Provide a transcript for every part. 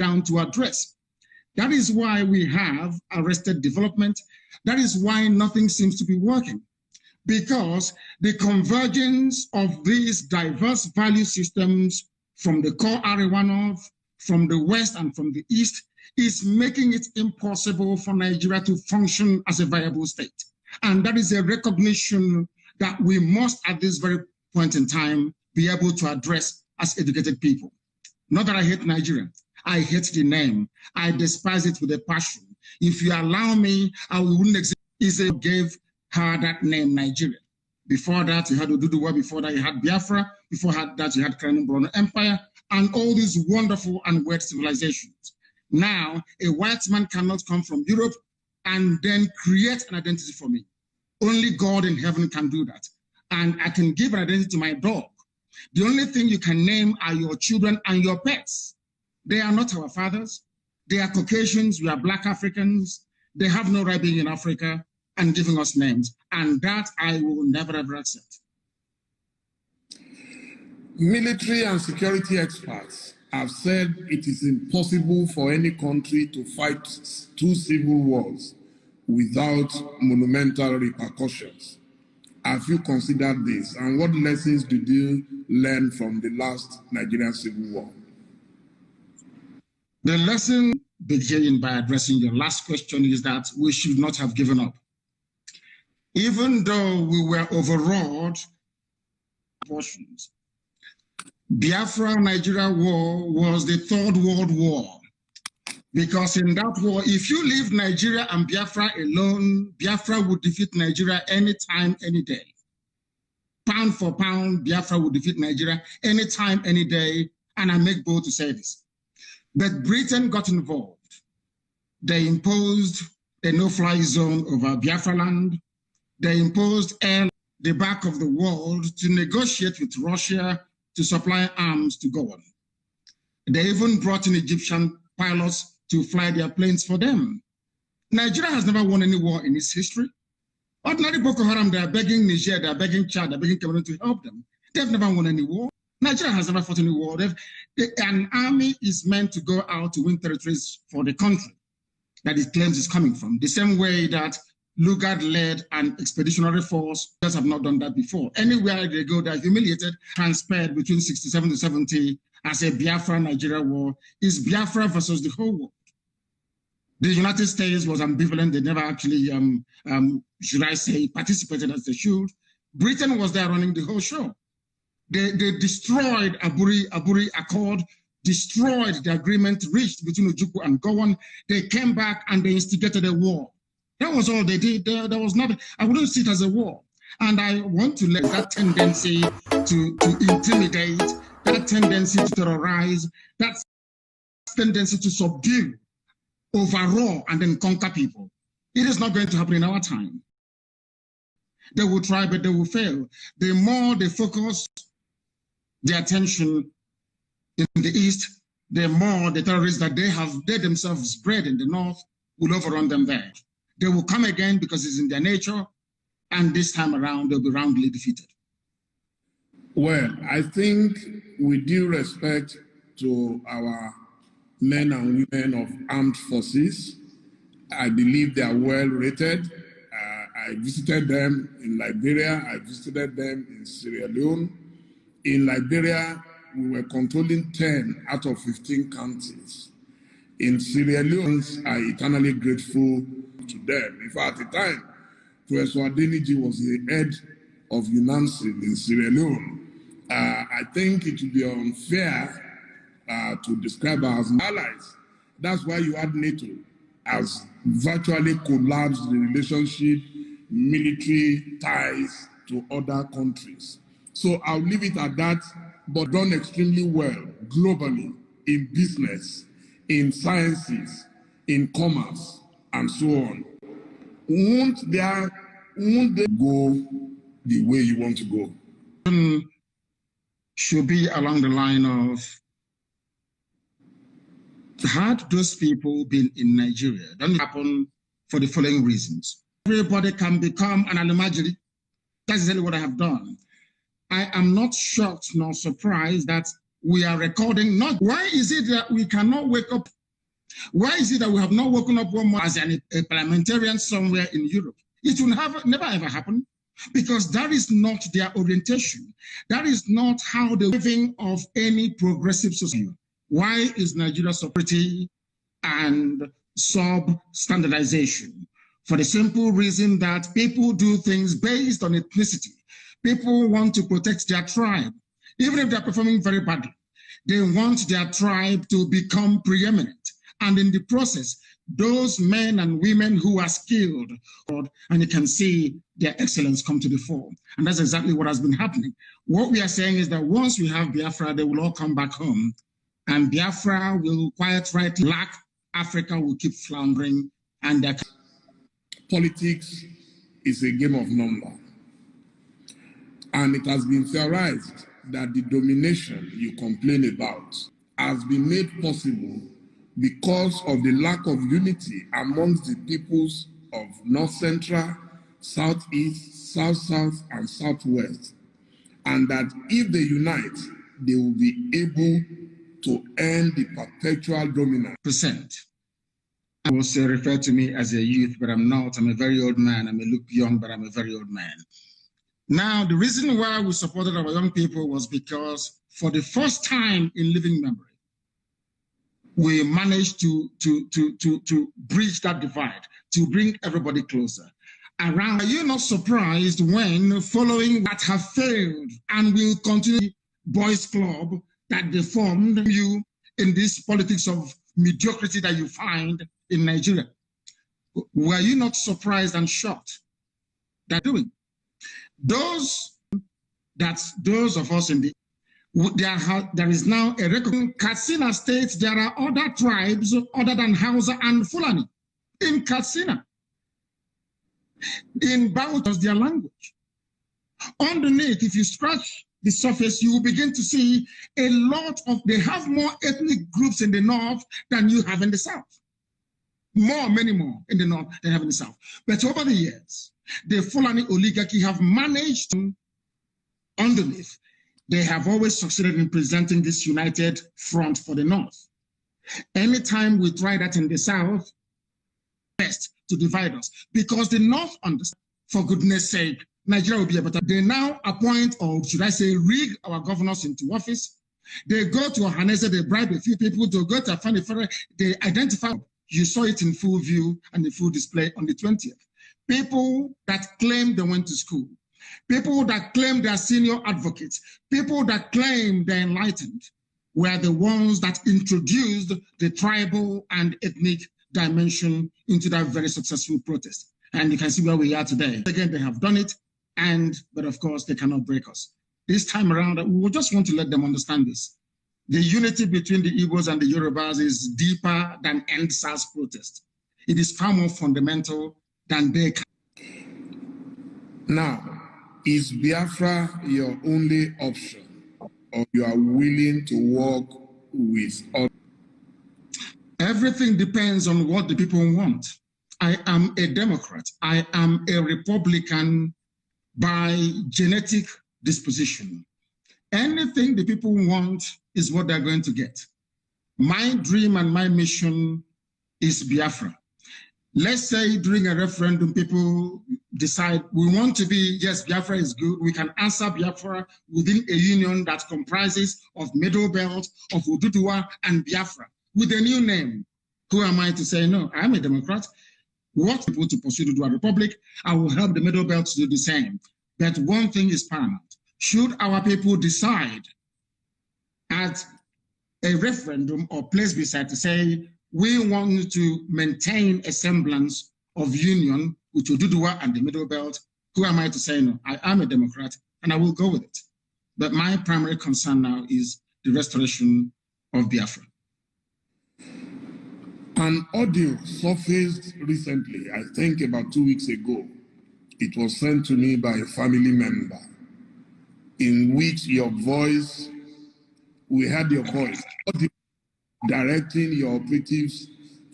down to address. That is why we have arrested development. That is why nothing seems to be working. Because the convergence of these diverse value systems from the core area of, from the West and from the East, is making it impossible for Nigeria to function as a viable state. And that is a recognition that we must, at this very point in time, be able to address as educated people. Not that I hate Nigeria. I hate the name. I despise it with a passion. If you allow me, I wouldn't exist. Israel gave her that name, Nigeria. Before that, you had Oduduwa. Before that, you had Biafra. Before that, you had Kanu Empire, and all these wonderful and weird civilizations. Now, a white man cannot come from Europe and then create an identity for me. Only God in heaven can do that. And I can give an identity to my dog. The only thing you can name are your children and your pets. They are not our fathers. They are Caucasians. We are Black Africans. They have no right being in Africa and giving us names. And that I will never, ever accept. Military and security experts have said it is impossible for any country to fight 2 civil wars without monumental repercussions. Have you considered this? And what lessons did you learn from the last Nigerian Civil War? The lesson, beginning by addressing your last question, is that we should not have given up. Even though we were overawed portions, Biafra-Nigeria war was the Third World War. Because in that war, if you leave Nigeria and Biafra alone, Biafra would defeat Nigeria anytime, any day. Pound for pound, Biafra would defeat Nigeria anytime, any day. And I make bold to say this. But Britain got involved. They imposed a no-fly zone over Biafra land. They imposed air the back of the world to negotiate with Russia to supply arms to go on. They even brought in Egyptian pilots to fly their planes for them. Nigeria has never won any war in its history. Ordinary Boko Haram, they are begging Niger, they are begging Chad, they are begging Cameroon to help them. They've never won any war. Nigeria has never fought any war. An army is meant to go out to win territories for the country that it claims is coming from. The same way that Lugard led an expeditionary force, just have not done that before. Anywhere they go, they're humiliated, transpired between 67 to 70 as a Biafra-Nigeria war. Is Biafra versus the whole world. The United States was ambivalent. They never actually, should I say, participated as they should. Britain was there running the whole show. They destroyed Aburi Accord, destroyed the agreement reached between Ojukwu and Gowon. They came back and they instigated a war. That was all they did. There was nothing. I wouldn't see it as a war. And I want to let that tendency to intimidate, that tendency to terrorize, that tendency to subdue, overraw, and then conquer people. It is not going to happen in our time. They will try, but they will fail. The more they focus their attention in the East, the more the terrorists that they themselves bred in the North will overrun them there. They will come again because it's in their nature, and this time around they'll be roundly defeated. Well, I think with due respect to our men and women of armed forces, I believe they are well rated. I visited them in Liberia. I visited them in Sierra Leone. In Liberia, we were controlling 10 out of 15 counties. In Sierra Leone, I'm eternally grateful to them. In fact, at the time, Professor Adeniji was the head of UNANSIL in Sierra Leone. I think it would be unfair to describe us as allies. That's why you had NATO has virtually collapsed the relationship, military ties to other countries. So I'll leave it at that, but done extremely well globally in business, in sciences, in commerce, and so on. Won't they go the way you want to go? Should be along the line of, had those people been in Nigeria, that would happen for the following reasons. Everybody can become an Alumajiri. That's exactly what I have done. I am not shocked nor surprised that we are recording. Not why is it that we cannot wake up? Why is it that we have not woken up one more as a parliamentarian somewhere in Europe? It will never ever happen, because that is not their orientation. That is not how the living of any progressive society. Why is Nigeria sovereignty and sub-standardization? For the simple reason that people do things based on ethnicity. People want to protect their tribe. Even if they're performing very badly, they want their tribe to become preeminent. And in the process, those men and women who are skilled, and you can see their excellence come to the fore. And that's exactly what has been happening. What we are saying is that once we have Biafra, they will all come back home. And Biafra will quite rightly lack. Africa will keep floundering. And politics is a game of number. And it has been theorized that the domination you complain about has been made possible because of the lack of unity amongst the peoples of North Central, Southeast, South-South, and Southwest. And that if they unite, they will be able to end the perpetual dominance. I will say refer to me as a youth, but I'm not. I'm a very old man. I may look young, but I'm a very old man. Now, the reason why we supported our young people was because for the first time in living memory, we managed to bridge that divide, to bring everybody closer. Are you not surprised when, following what have failed and will continue, boys club that they formed you in this politics of mediocrity that you find in Nigeria? Were you not surprised and shocked that doing? Those of us in the there is now a record. In Katsina State, there are other tribes other than Hausa and Fulani in Katsina. In Bauchi, their language. Underneath, if you scratch the surface, you will begin to see a lot of, they have more ethnic groups in the north than you have in the south. Many more in the north than you have in the south. But over the years, the Fulani oligarchy have managed to, underneath, they have always succeeded in presenting this united front for the north. Anytime we try that in the south, best to divide us, because the north understands, for goodness sake, Nigeria will be a better. They now appoint, or should I say, rig our governors into office. They go to Ohanese, they bribe a few people to go to Afani, they identify. You saw it in full view and in full display on the 20th. People that claim they went to school, people that claim they're senior advocates, people that claim they're enlightened, were the ones that introduced the tribal and ethnic dimension into that very successful protest. And you can see where we are today. Again, they have done it, but of course, they cannot break us. This time around, we just want to let them understand this. The unity between the Igbos and the Yorubas is deeper than End SARS protest. It is far more fundamental than they can. Now, is Biafra your only option, or you are willing to work with others? Everything depends on what the people want. I am a Democrat. I am a Republican by genetic disposition. Anything the people want is what they're going to get. My dream and my mission is Biafra. Let's say during a referendum, people decide we want to be, yes, Biafra is good. We can answer Biafra within a union that comprises of Middle Belt, of Oduduwa and Biafra with a new name. Who am I to say no? I'm a Democrat. What people to pursue to do a republic, I will help the Middle Belt to do the same. But one thing is paramount. Should our people decide at a referendum or place beside to say, we want to maintain a semblance of union with Oduduwa and the Middle Belt, who am I to say no? I am a Democrat and I will go with it. But my primary concern now is the restoration of Biafra. An audio surfaced recently, I think about 2 weeks ago. It was sent to me by a family member, in which we heard your voice, directing your operatives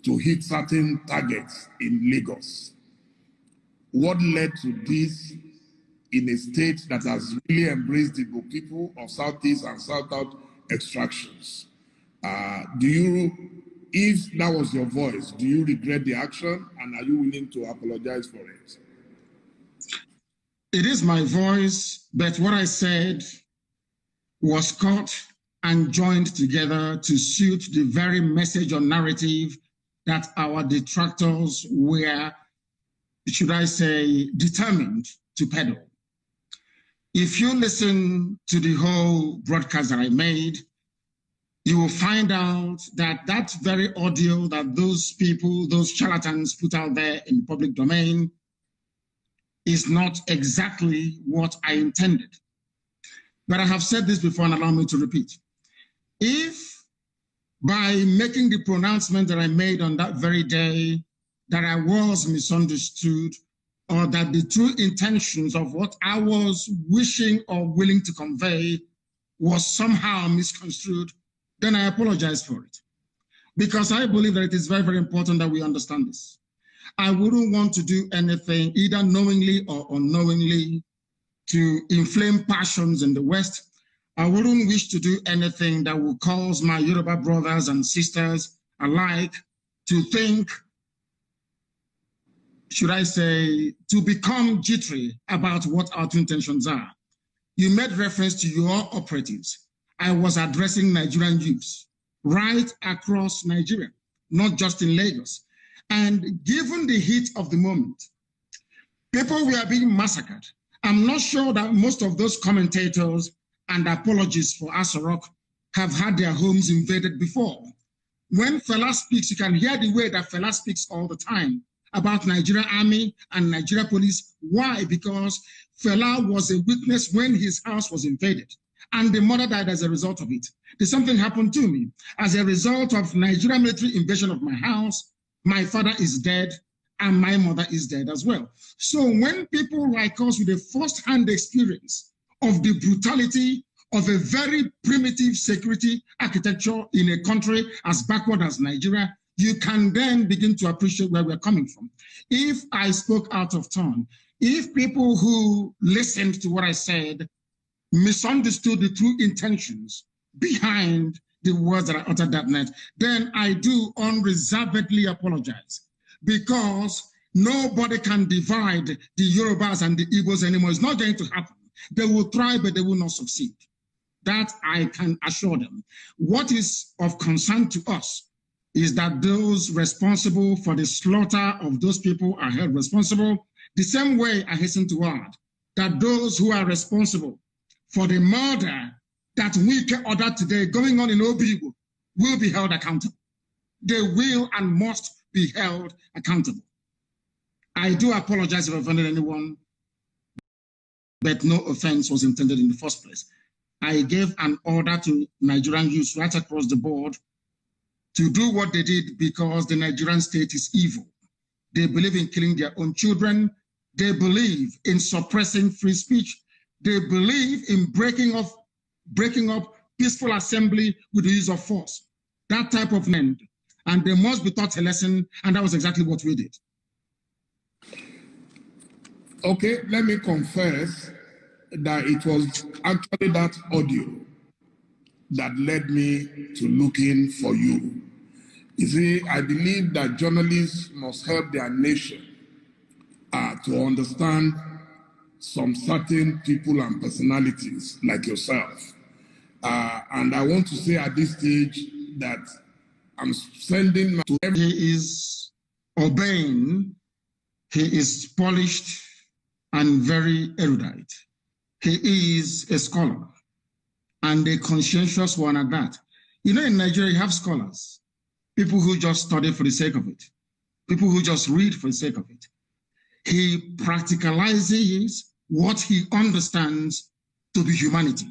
to hit certain targets in Lagos. What led to this in a state that has really embraced the people of Southeast and South extractions. If that was your voice, do you regret the action, and are you willing to apologize for it? It is my voice, but what I said was cut and joined together to suit the very message or narrative that our detractors were, should I say, determined to peddle. If you listen to the whole broadcast that I made, you will find out that that very audio that those people, those charlatans put out there in the public domain is not exactly what I intended. But I have said this before and allow me to repeat. If by making the pronouncement that I made on that very day that I was misunderstood, or that the true intentions of what I was wishing or willing to convey was somehow misconstrued, then I apologize for it. Because I believe that it is very, very important that we understand this. I wouldn't want to do anything, either knowingly or unknowingly, to inflame passions in the West. I wouldn't wish to do anything that would cause my Yoruba brothers and sisters alike to think, should I say, to become jittery about what our true intentions are. You made reference to your operatives. I was addressing Nigerian youths right across Nigeria, not just in Lagos. And given the heat of the moment, people were being massacred. I'm not sure that most of those commentators and apologists for Asorok have had their homes invaded before. When Fela speaks, you can hear the way that Fela speaks all the time about Nigeria Army and Nigeria Police. Why? Because Fela was a witness when his house was invaded, and the mother died as a result of it. There's something happened to me. As a result of Nigeria military invasion of my house, my father is dead, and my mother is dead as well. So when people like us with a first-hand experience of the brutality of a very primitive security architecture in a country as backward as Nigeria, you can then begin to appreciate where we're coming from. If I spoke out of turn, if people who listened to what I said misunderstood the true intentions behind the words that I uttered that night, then I do unreservedly apologize, because nobody can divide the Yorubas and the Igbos anymore. It's not going to happen. They will try, but they will not succeed. That I can assure them. What is of concern to us is that those responsible for the slaughter of those people are held responsible. The same way, I hasten to add that those who are responsible for the murder that we ordered today going on in Obibo will be held accountable. They will and must be held accountable. I do apologize if I offended anyone, but no offense was intended in the first place. I gave an order to Nigerian youths right across the board to do what they did because the Nigerian state is evil. They believe in killing their own children. They believe in suppressing free speech. They believe in breaking up peaceful assembly with the use of force. That type of men. And they must be taught a lesson, and that was exactly what we did. Okay, let me confess that it was actually that audio that led me to looking for you. You see, I believe that journalists must help their nation to understand some certain people and personalities like yourself. And I want to say at this stage that I'm sending to everyone. He is obeying, he is polished and very erudite. He is a scholar and a conscientious one at that. You know, in Nigeria, you have scholars, people who just study for the sake of it, people who just read for the sake of it. He practicalizes what he understands to be humanity.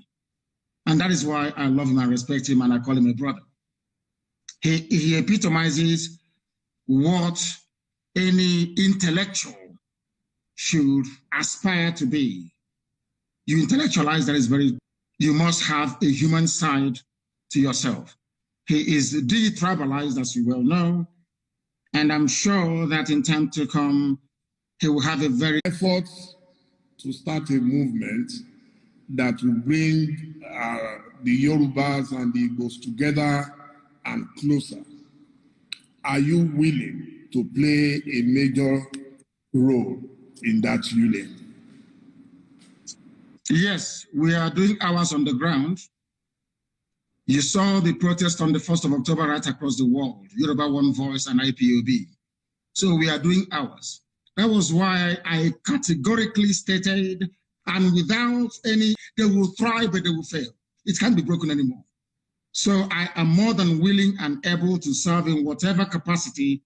And that is why I love him, I respect him, and I call him a brother. He epitomizes what any intellectual should aspire to be. You intellectualize, that is very, you must have a human side to yourself. He is de-tribalized, as you well know, and I'm sure that in time to come, he will have a very efforts to start a movement that will bring the Yorubas and the Igbos together and closer. Are you willing to play a major role in that union? Yes, we are doing ours on the ground. You saw the protest on the 1st of October right across the world, Yoruba One Voice and IPOB. So we are doing ours. That was why I categorically stated, and without any, they will thrive, but they will fail. It can't be broken anymore. So I am more than willing and able to serve in whatever capacity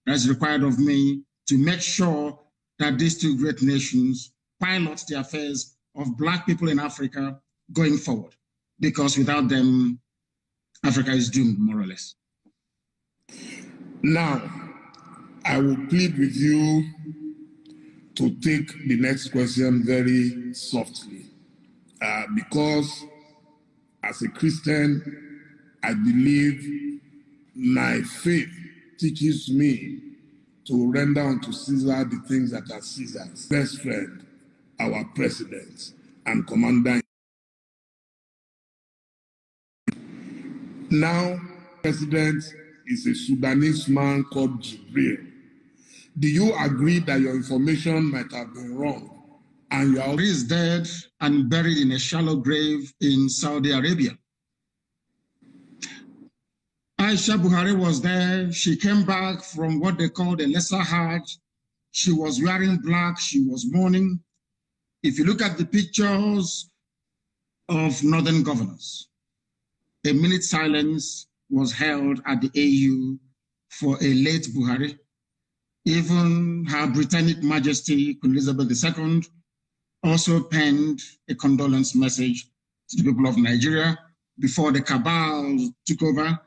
that is required of me to make sure that these two great nations pilot the affairs of Black people in Africa going forward. Because without them, Africa is doomed, more or less. Now, I will plead with you to take the next question very softly, because as a Christian, I believe my faith teaches me to render unto Caesar the things that are Caesar's. Best friend, our president and commander. Now, president is a Sudanese man called Jibril. Do you agree that your information might have been wrong? And He is dead and buried in a shallow grave in Saudi Arabia. Aisha Buhari was there. She came back from what they called a lesser Hajj. She was wearing black. She was mourning. If you look at the pictures of northern governors, a minute silence was held at the AU for a late Buhari. Even Her Britannic Majesty, Queen Elizabeth II, also penned a condolence message to the people of Nigeria before the cabal took over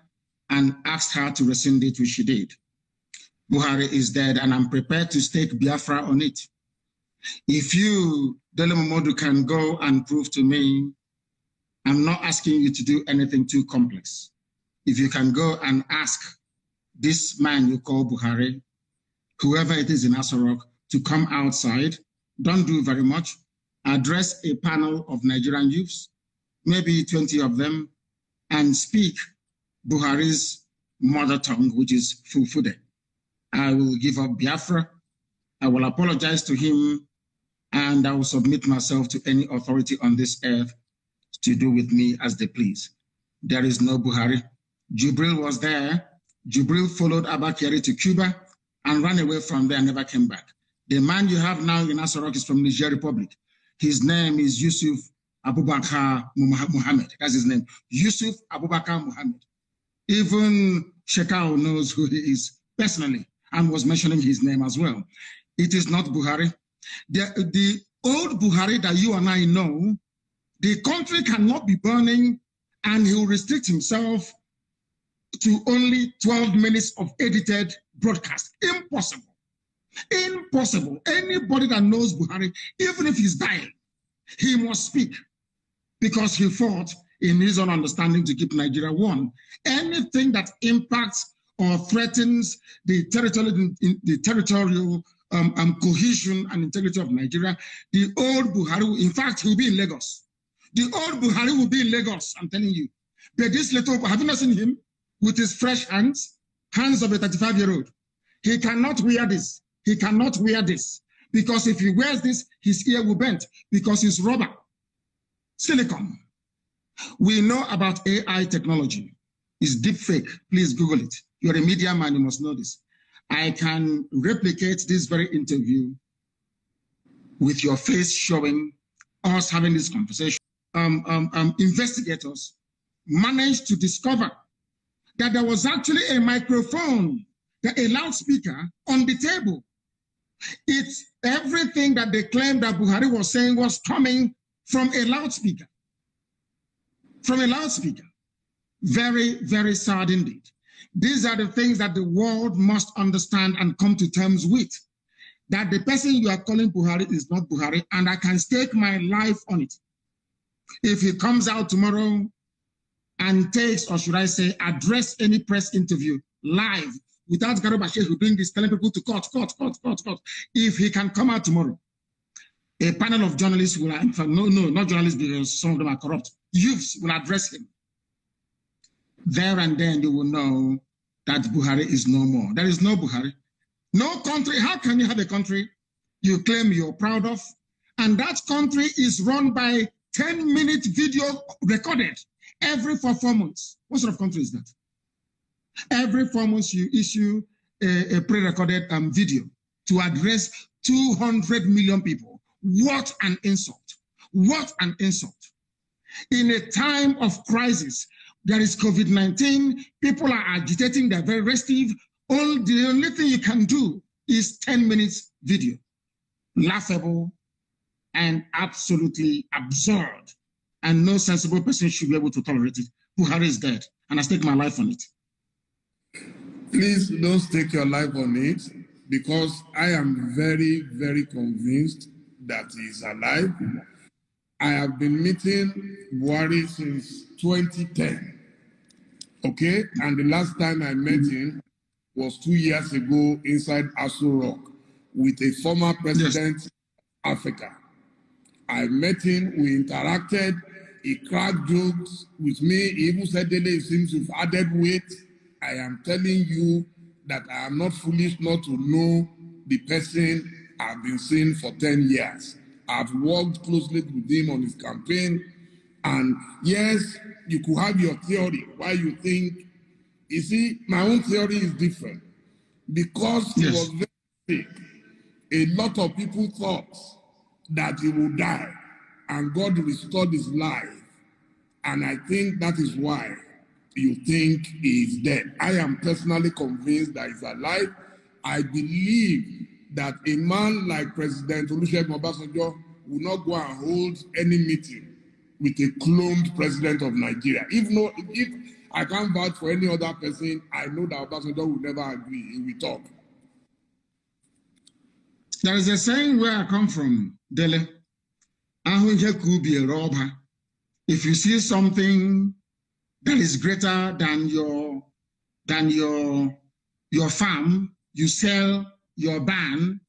and asked her to rescind it, which she did. Buhari is dead, and I'm prepared to stake Biafra on it. If you, Dele Momodu, can go and prove to me, I'm not asking you to do anything too complex. If you can go and ask this man you call Buhari, whoever it is in Asarok, to come outside, don't do very much, address a panel of Nigerian youths, maybe 20 of them, and speak Buhari's mother tongue, which is Fulfude. I will give up Biafra, I will apologize to him, and I will submit myself to any authority on this earth to do with me as they please. There is no Buhari. Jibril was there. Jibril followed Abakari to Cuba and ran away from there and never came back. The man you have now in Asarok is from Niger Republic. His name is Yusuf Abubakar Muhammad. That's his name. Yusuf Abubakar Muhammad. Even Shekau knows who he is personally and was mentioning his name as well. It is not Buhari. The old Buhari that you and I know, the country cannot be burning and he will restrict himself to only 12 minutes of edited broadcast. Impossible. Impossible. Anybody that knows Buhari, even if he's dying, he must speak because he fought in his own understanding to keep Nigeria one. Anything that impacts or threatens the territorial cohesion and integrity of Nigeria, the old Buhari, in fact, he'll be in Lagos. The old Buhari will be in Lagos, I'm telling you. But this little, have you not seen him with his fresh hands of a 35-year-old? He cannot wear this. He cannot wear this. Because if he wears this, his ear will bend because it's rubber, silicone. We know about AI technology. It's deep fake. Please Google it. You're a media man, you must know this. I can replicate this very interview with your face showing us having this conversation. Investigators managed to discover that there was actually a microphone, a loudspeaker on the table. It's everything that they claimed that Buhari was saying was coming from a loudspeaker. From a loudspeaker. Very, very sad indeed. These are the things that the world must understand and come to terms with. That the person you are calling Buhari is not Buhari, and I can stake my life on it. If he comes out tomorrow and takes, or should I say, address any press interview live without Garba doing this, telling people to cut. If he can come out tomorrow, a panel of journalists will, in fact, no, not journalists because some of them are corrupt, youths will address him. There and then you will know that Buhari is no more. There is no Buhari. No country. How can you have a country you claim you're proud of, and that country is run by 10-minute video recorded every 4 months? What sort of country is that? Every 4 months you issue a pre-recorded video to address 200 million people. What an insult. What an insult. In a time of crisis, there is COVID-19, people are agitating, they're very restive. The only thing you can do is 10 minutes video. Laughable and absolutely absurd. And no sensible person should be able to tolerate it. Buhari is dead, and I stake my life on it. Please don't stake your life on it, because I am very, very convinced that he is alive. I have been meeting Buhari since 2010, okay? And the last time I met him was 2 years ago inside Aso Rock with a former president of Africa. I met him, we interacted, he cracked jokes with me, he even said, Dele, seems you've added weight. I am telling you that I am not foolish not to know the person I've been seeing for 10 years. I've worked closely with him on his campaign. And yes, you could have your theory, why you think. You see, my own theory is different. Because he was very sick, a lot of people thought that he would die, and God restored his life. And I think that is why you think he is dead. I am personally convinced that he's alive. I believe that a man like President Olusegun Obasanjo will not go and hold any meeting with a cloned president of Nigeria. If I can't vouch for any other person, I know that Obasanjo will never agree. He will talk. There is a saying where I come from, Dele. If you see something that is greater than your farm, you sell your barn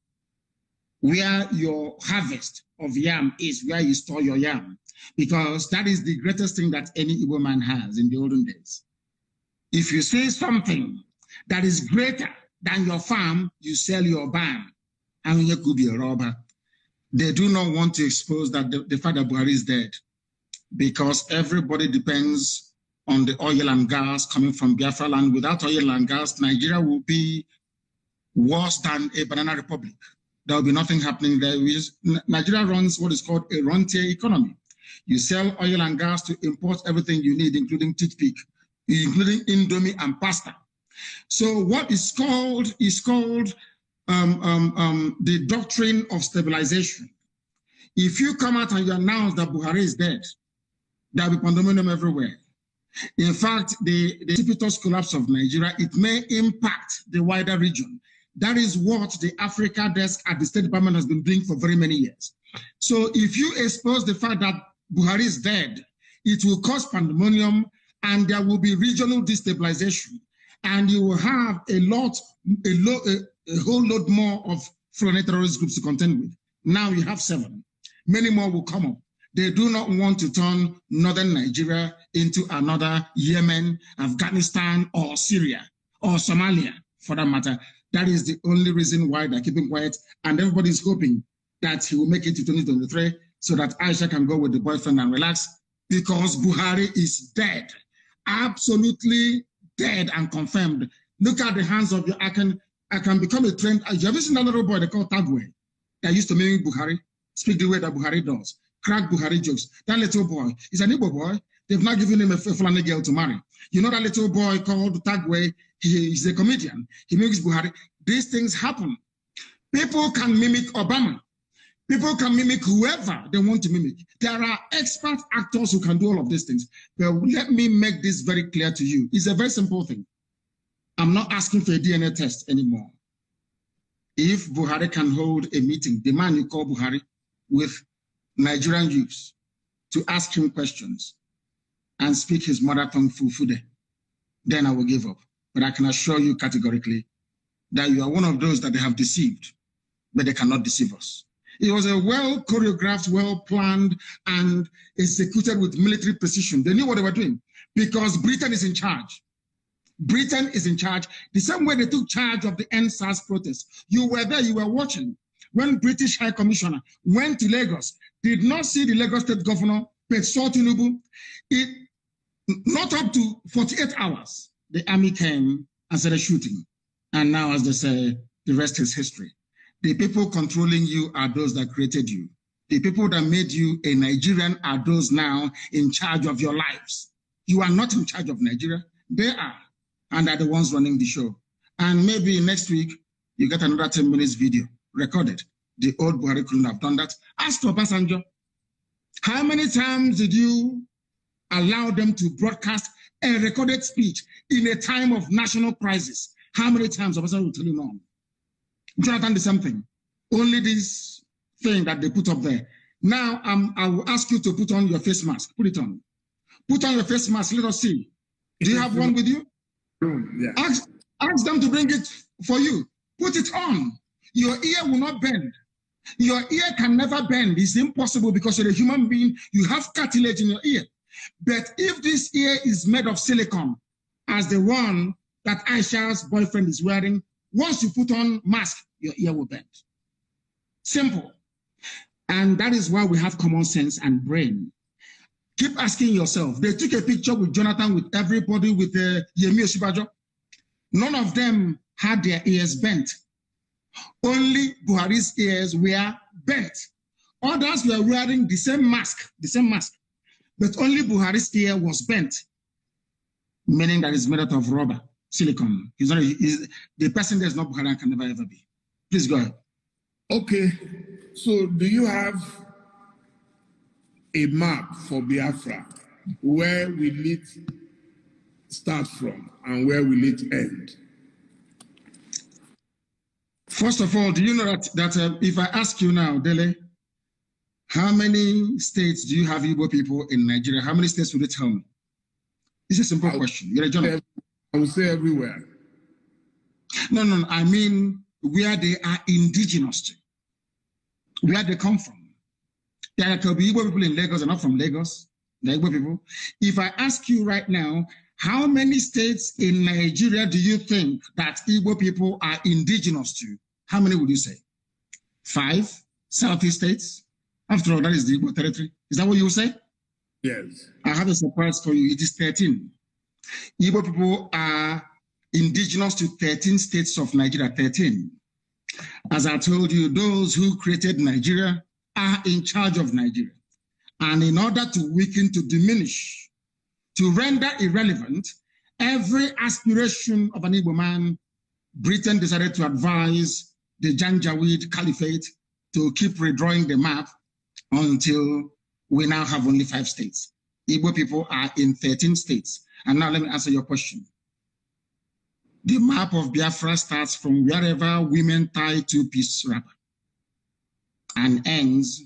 where your harvest of yam is, where you store your yam, because that is the greatest thing that any Igbo man has in the olden days. If you see something that is greater than your farm, you sell your barn. And you could be a robber. They do not want to expose that the fact that Buhari is dead, because everybody depends on the oil and gas coming from Biafra land. Without oil and gas, Nigeria will be worse than a banana republic. There will be nothing happening there. Nigeria runs what is called a rentier economy. You sell oil and gas to import everything you need, including toothpick, including Indomie and pasta. So what is called the doctrine of stabilization. If you come out and you announce that Buhari is dead, there will be pandemonium everywhere. In fact, the precipitous collapse of Nigeria, it may impact the wider region. That is what the Africa desk at the State Department has been doing for very many years. So if you expose the fact that Buhari is dead, it will cause pandemonium, and there will be regional destabilization, and you will have a whole lot more of foreign terrorist groups to contend with. Now you have 7. Many more will come up. They do not want to turn northern Nigeria into another Yemen, Afghanistan, or Syria, or Somalia, for that matter. That is the only reason why they're keeping quiet, and everybody's hoping that he will make it to 2023 so that Aisha can go with the boyfriend and relax, because Buhari is dead. Absolutely dead and confirmed. Look at the hands of your, I can become a trend. You ever seen that little boy they call Tagwe that used to mimic Buhari, speak the way that Buhari does, crack Buhari jokes? That little boy is an Igbo boy. They've not given him a Fulani girl to marry. You know that little boy called Tagwe, he's a comedian. He mimics Buhari. These things happen. People can mimic Obama. People can mimic whoever they want to mimic. There are expert actors who can do all of these things. But let me make this very clear to you. It's a very simple thing. I'm not asking for a DNA test anymore. If Buhari can hold a meeting, the man you call Buhari, with Nigerian youths to ask him questions and speak his mother tongue Fufude, then I will give up. But I can assure you categorically that you are one of those that they have deceived, but they cannot deceive us. It was a well choreographed, well planned, and executed with military precision. They knew what they were doing because Britain is in charge. Britain is in charge. The same way they took charge of the NSAS protests. You were there, you were watching. When British High Commissioner went to Lagos, did not see the Lagos State Governor, Petso Tinubu. Not up to 48 hours, the army came and started shooting. And now, as they say, the rest is history. The people controlling you are those that created you. The people that made you a Nigerian are those now in charge of your lives. You are not in charge of Nigeria. They are, and are the ones running the show. And maybe next week, you get another 10 minutes video recorded. The old Buhari couldn't have done that. Ask Obasanjo, how many times did you allow them to broadcast a recorded speech in a time of national crisis? How many times Obasanjo will tell you no? Jonathan, the same thing. Only this thing that they put up there. Now, I will ask you to put on your face mask. Put it on. Put on your face mask. Let us see. Do you have one with you? Yeah. Ask them to bring it for you. Put it on. Your ear will not bend. Your ear can never bend. It's impossible because you're a human being. You have cartilage in your ear. But if this ear is made of silicone, as the one that Aisha's boyfriend is wearing, once you put on mask, your ear will bend. Simple. And that is why we have common sense and brain. Keep asking yourself. They took a picture with Jonathan, with everybody, with Yemi Osinbajo. None of them had their ears bent. Only Buhari's ears were bent. Others were wearing the same mask, but only Buhari's ear was bent, meaning that it's made out of rubber, silicone. The person that's not Buhari can never ever be. Please go ahead. Okay, so do you have a map for Biafra? Where will it start from and where will it end? First of all, do you know that if I ask you now, Dele, how many states do you have Igbo people in Nigeria? How many states would you tell me? It's a simple question. You're a journalist. I would say everywhere. No. I mean where they are indigenous to, where they come from. There could be Igbo people in Lagos. They're not from Lagos. They're Igbo people. If I ask you right now, how many states in Nigeria do you think that Igbo people are indigenous to? How many would you say? 5 Southeast states? After all, that is the Igbo territory. Is that what you would say? Yes. I have a surprise for you. It is 13. Igbo people are indigenous to 13 states of Nigeria, 13. As I told you, those who created Nigeria are in charge of Nigeria. And in order to weaken, to diminish, to render irrelevant every aspiration of an Igbo man, Britain decided to advise the Janjaweed Caliphate to keep redrawing the map until we now have only 5 states. Igbo people are in 13 states. And now let me answer your question. The map of Biafra starts from wherever women tie 2-piece wrapper and ends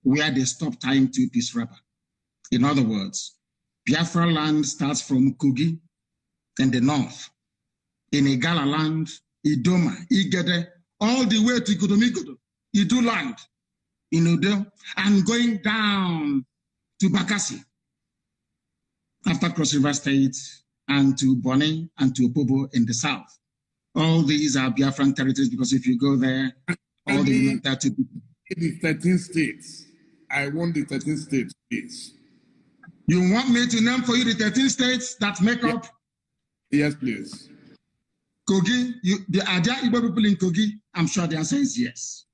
where they stop tying 2-piece wrapper. In other words, Biafra land starts from Kogi in the north, in Igala land, Idoma, Igede, all the way to Ikodomigodo, Idu land, in Udo, and going down to Bakassi, after Cross River State, and to Bonny and to Opobo in the south. All these are Biafran territories because if you go there, all the 30 people. The 13 states. I want the 13 states, please. You want me to name for you the 13 states that make up? Yes, please. Kogi, are there Igbo people in Kogi? I'm sure the answer is yes.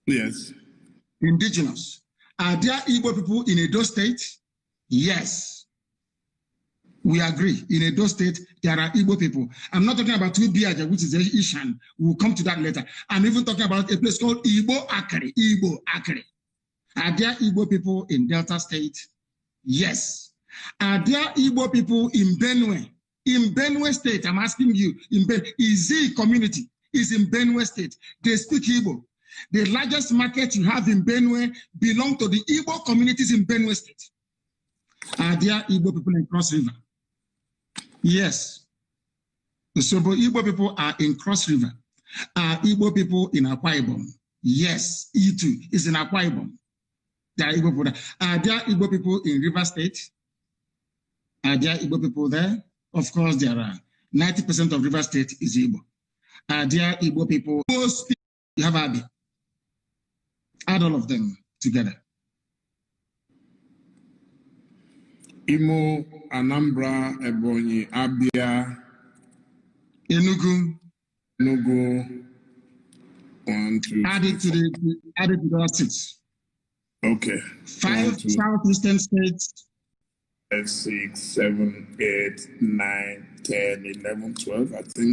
Yes. Indigenous. Are there Igbo people in Edo State? Yes. We agree. In Edo State, there are Igbo people. I'm not talking about Tubiaja, which is Ishan. We'll come to that later. I'm even talking about a place called Igbo Akere. Igbo Akere. Are there Igbo people in Delta State? Yes. Are there Igbo people in Benue? In Benue State, I'm asking you, Izi community is in Benue State. They speak Igbo. The largest market you have in Benue belong to the Igbo communities in Benue State. Are there Igbo people in Cross River? Yes. So Igbo people are in Cross River. Are Igbo people in Akwa Ibom? Yes, E2 is in Akwa Ibom. There are Igbo people there. Are there Igbo people in River State? Are there Igbo people there? Of course, there are. 90% of River State is Igbo. Are there Igbo people? Most people, you have Abi. Add all of them together. Imo, Anambra, Ebonyi, Abia, Enugu. 1, 2, add it to the other 6. Okay. 5 southeastern states. 5, 6, 7, 8, 9, 10, 11, 12. I think